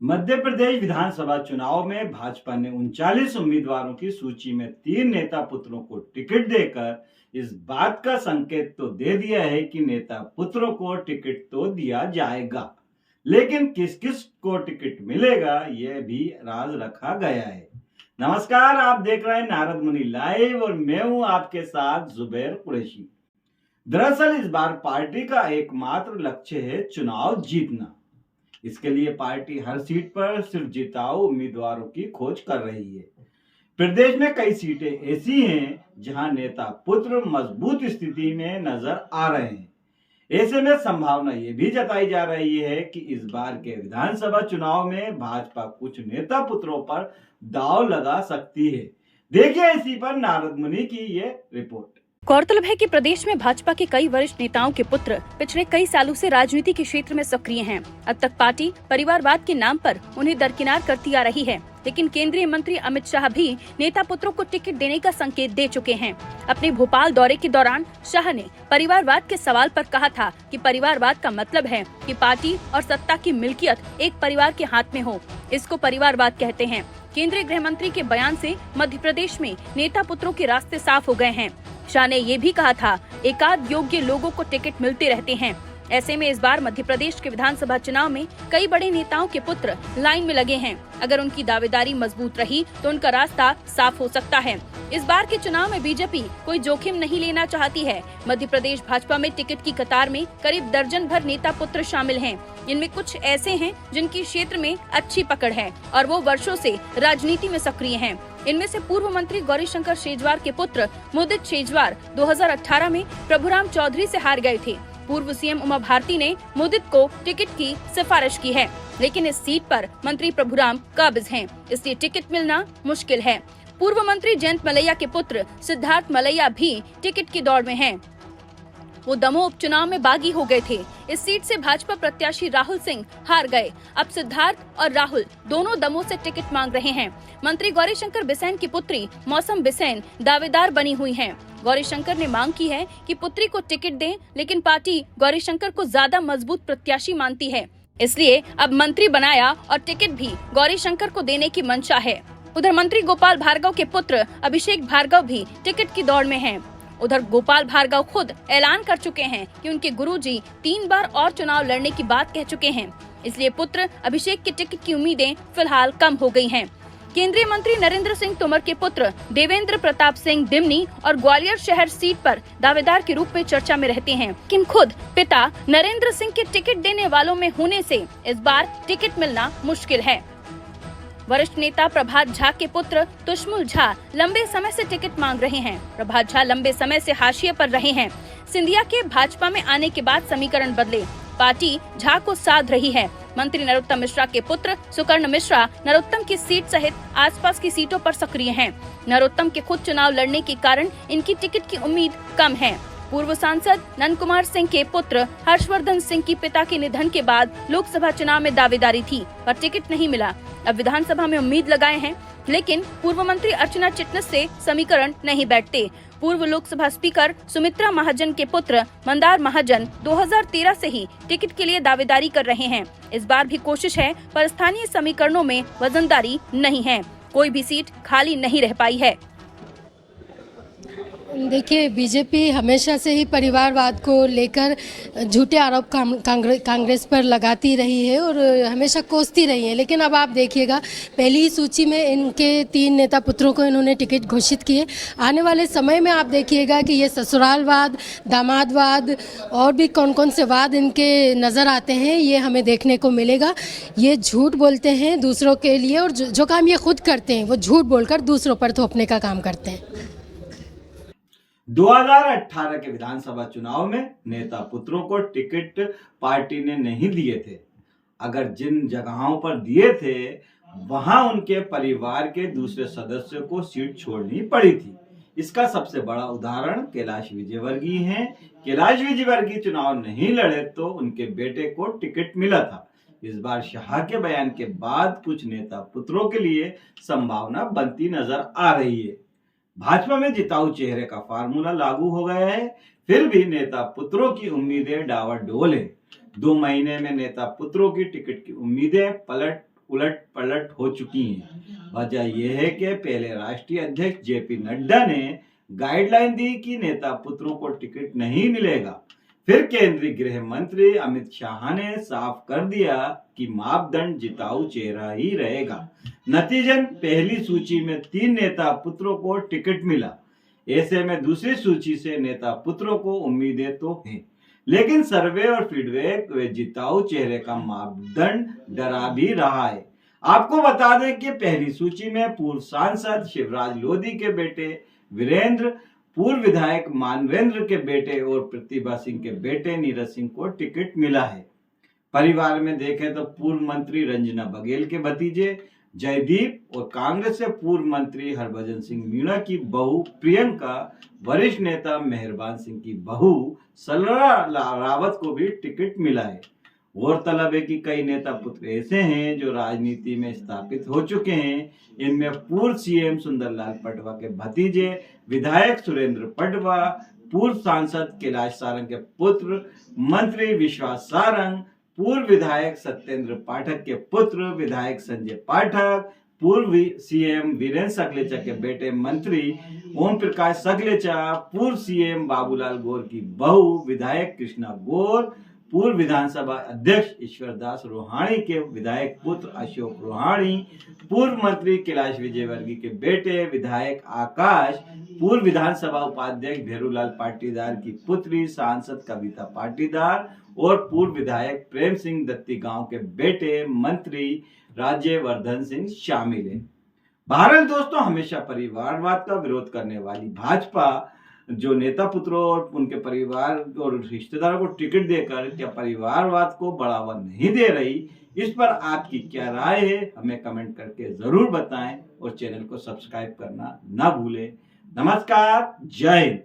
मध्य प्रदेश विधानसभा चुनाव में भाजपा ने 39 उम्मीदवारों की सूची में 3 नेता पुत्रों को टिकट देकर इस बात का संकेत तो दे दिया है कि नेता पुत्रों को टिकट तो दिया जाएगा, लेकिन किस किस को टिकट मिलेगा यह भी राज रखा गया है। नमस्कार, आप देख रहे हैं नारद मुनि लाइव और मैं हूं आपके साथ जुबैर कुरैशी। दरअसल इस बार पार्टी का एकमात्र लक्ष्य है चुनाव जीतना। इसके लिए पार्टी हर सीट पर सिर्फ जिताऊ उम्मीदवारों की खोज कर रही है। प्रदेश में कई सीटें ऐसी हैं जहां नेता पुत्र मजबूत स्थिति में नजर आ रहे हैं। ऐसे में संभावना यह भी जताई जा रही है कि इस बार के विधानसभा चुनाव में भाजपा कुछ नेता पुत्रों पर दांव लगा सकती है। देखिए इसी पर नारद मुनि की ये रिपोर्ट। गौरतलब है कि प्रदेश में भाजपा के कई वरिष्ठ नेताओं के पुत्र पिछले कई सालों से राजनीति के क्षेत्र में सक्रिय हैं। अब तक पार्टी परिवारवाद के नाम पर उन्हें दरकिनार करती आ रही है, लेकिन केंद्रीय मंत्री अमित शाह भी नेता पुत्रों को टिकट देने का संकेत दे चुके हैं। अपने भोपाल दौरे के दौरान शाह ने परिवारवाद के सवाल पर कहा था कि परिवारवाद का मतलब है कि पार्टी और सत्ता की मिल्कियत एक परिवार के हाथ में हो। इसको परिवारवाद कहते हैं। केंद्रीय गृह मंत्री के बयान से मध्य प्रदेश में नेता पुत्रों के रास्ते साफ हो गए हैं। शाह ने ये भी कहा था, एकाध योग्य लोगों को टिकट मिलते रहते हैं। ऐसे में इस बार मध्य प्रदेश के विधानसभा चुनाव में कई बड़े नेताओं के पुत्र लाइन में लगे हैं। अगर उनकी दावेदारी मजबूत रही तो उनका रास्ता साफ हो सकता है। इस बार के चुनाव में बीजेपी कोई जोखिम नहीं लेना चाहती है। मध्य प्रदेश भाजपा में टिकट की कतार में करीब दर्जन भर नेता पुत्र शामिल हैं। इनमें कुछ ऐसे हैं जिनकी क्षेत्र में अच्छी पकड़ है और वो वर्षों से राजनीति में सक्रिय हैं। इनमें से पूर्व मंत्री गौरीशंकर शेजवार के पुत्र मुदित शेजवार 2018 में प्रभुराम चौधरी से हार गए थे। पूर्व सीएम उमा भारती ने मुदित को टिकट की सिफारिश की है, लेकिन इस सीट पर मंत्री प्रभुराम काबिज हैं, इसलिए टिकट मिलना मुश्किल है। पूर्व मंत्री जयंत मलैया के पुत्र सिद्धार्थ मलैया भी टिकट की दौड़ में हैं। वो दमोह उपचुनाव में बागी हो गए थे। इस सीट से भाजपा प्रत्याशी राहुल सिंह हार गए। अब सिद्धार्थ और राहुल दोनों दमोह से टिकट मांग रहे हैं। मंत्री गौरीशंकर बिसेन की पुत्री मौसम बिसेन दावेदार बनी हुई हैं। गौरीशंकर ने मांग की है कि पुत्री को टिकट दें, लेकिन पार्टी गौरीशंकर को ज्यादा मजबूत प्रत्याशी मानती है, इसलिए अब मंत्री बनाया और टिकट भी गौरीशंकर को देने की मंशा है। उधर मंत्री गोपाल भार्गव के पुत्र अभिषेक भार्गव भी टिकट की दौड़ में हैं। उधर गोपाल भार्गव खुद ऐलान कर चुके हैं कि उनके गुरुजी 3 बार और चुनाव लड़ने की बात कह चुके हैं, इसलिए पुत्र अभिषेक के टिकट की उम्मीदें फिलहाल कम हो गई हैं। केंद्रीय मंत्री नरेंद्र सिंह तोमर के पुत्र देवेंद्र प्रताप सिंह दिमनी और ग्वालियर शहर सीट पर दावेदार के रूप में चर्चा में रहते हैं, लेकिन खुद पिता नरेंद्र सिंह के टिकट देने वालों में होने से इस बार टिकट मिलना मुश्किल है। वरिष्ठ नेता प्रभात झा के पुत्र तुष्मुल झा लंबे समय से टिकट मांग रहे हैं। प्रभात झा लंबे समय से हाशिए पर रहे हैं। सिंधिया के भाजपा में आने के बाद समीकरण बदले, पार्टी झा को साध रही है। मंत्री नरोत्तम मिश्रा के पुत्र सुकर्ण मिश्रा नरोत्तम की सीट सहित आसपास की सीटों पर सक्रिय हैं। नरोत्तम के खुद चुनाव लड़ने के कारण इनकी टिकट की उम्मीद कम है। पूर्व सांसद नंद कुमार सिंह के पुत्र हर्षवर्धन सिंह की पिता के निधन के बाद लोकसभा चुनाव में दावेदारी थी, पर टिकट नहीं मिला। अब विधानसभा में उम्मीद लगाए हैं, लेकिन पूर्व मंत्री अर्चना चिटनिस से समीकरण नहीं बैठते। पूर्व लोकसभा स्पीकर सुमित्रा महाजन के पुत्र मंदार महाजन 2013 से ही टिकट के लिए दावेदारी कर रहे हैं। इस बार भी कोशिश है, पर स्थानीय समीकरणों में वजनदारी नहीं है। कोई भी सीट खाली नहीं रह पाई है। देखिए, बीजेपी हमेशा से ही परिवारवाद को लेकर झूठे आरोप कांग्रेस पर लगाती रही है और हमेशा कोसती रही है, लेकिन अब आप देखिएगा पहली ही सूची में इनके 3 नेता पुत्रों को इन्होंने टिकट घोषित किए। आने वाले समय में आप देखिएगा कि ये ससुरालवाद, दामादवाद और भी कौन कौन से वाद इनके नज़र आते हैं, ये हमें देखने को मिलेगा। ये झूठ बोलते हैं दूसरों के लिए और जो काम ये खुद करते हैं वो झूठ बोलकर दूसरों पर थोपने का काम करते हैं। 2018 के विधानसभा चुनाव में नेता पुत्रों को टिकट पार्टी ने नहीं दिए थे। अगर जिन जगहों पर दिए थे वहां उनके परिवार के दूसरे सदस्यों को सीट छोड़नी पड़ी थी। इसका सबसे बड़ा उदाहरण कैलाश विजयवर्गीय हैं। कैलाश विजयवर्गीय चुनाव नहीं लड़े तो उनके बेटे को टिकट मिला था। इस बार शाह के बयान के बाद कुछ नेता पुत्रों के लिए संभावना बनती नजर आ रही है। भाजपा में जिताऊ चेहरे का फार्मूला लागू हो गया है, फिर भी नेता पुत्रों की उम्मीदें डावाडोल है। 2 महीने में नेता पुत्रों की टिकट की उम्मीदें पलट उलट पलट हो चुकी हैं। वजह यह है कि पहले राष्ट्रीय अध्यक्ष जेपी नड्डा ने गाइडलाइन दी कि नेता पुत्रों को टिकट नहीं मिलेगा। फिर केंद्रीय गृह मंत्री अमित शाह ने साफ कर दिया कि मापदंड जिताऊ चेहरा ही रहेगा। नतीजन पहली सूची में 3 नेता पुत्रों को टिकट मिला। ऐसे में दूसरी सूची से नेता पुत्रों को उम्मीदें तो हैं, लेकिन सर्वे और फीडबैक वे जिताऊ चेहरे का मापदंड डरा भी रहा है। आपको बता दें कि पहली सूची में पूर्व सांसद शिवराज लोधी के बेटे वीरेंद्र, पूर्व विधायक मानवेंद्र के बेटे और प्रतिभा सिंह के बेटे नीरज सिंह को टिकट मिला है। परिवार में देखें तो पूर्व मंत्री रंजना बघेल के भतीजे जयदीप और कांग्रेस से पूर्व मंत्री हरभजन सिंह मीणा की बहू प्रियंका, वरिष्ठ नेता मेहरबान सिंह की बहू सलरा रावत को भी टिकट मिला है। गौरतलब है कि कई नेता पुत्र ऐसे हैं जो राजनीति में स्थापित हो चुके हैं। इनमें पूर्व सीएम सुंदरलाल पटवा के भतीजे विधायक सुरेंद्र पटवा, पूर्व सांसद कैलाश सारंग के पुत्र मंत्री विश्वास सारंग, पूर्व विधायक सत्येंद्र पाठक के पुत्र विधायक संजय पाठक, पूर्व सीएम वीरेंद्र सकलेचा के बेटे मंत्री ओम प्रकाश सकलेचा, पूर्व सीएम बाबूलाल गौर की बहू विधायक कृष्णा गौर, पूर्व विधानसभा अध्यक्ष ईश्वरदास रोहाणी के विधायक पुत्र अशोक रोहाणी, पूर्व मंत्री कैलाश विजयवर्गीय के बेटे विधायक आकाश, पूर्व विधानसभा उपाध्यक्ष भेरूलाल पाटीदार की पुत्री सांसद कविता पाटीदार और पूर्व विधायक प्रेम सिंह दत्ती गांव के बेटे मंत्री राज्यवर्धन सिंह शामिल हैं। बहरहाल दोस्तों, हमेशा परिवारवाद का विरोध करने वाली भाजपा जो नेता पुत्रों और उनके परिवार और रिश्तेदारों को टिकट देकर क्या परिवारवाद को बढ़ावा नहीं दे रही, इस पर आपकी क्या राय है हमें कमेंट करके जरूर बताएं और चैनल को सब्सक्राइब करना ना भूलें। नमस्कार, जय हिंद।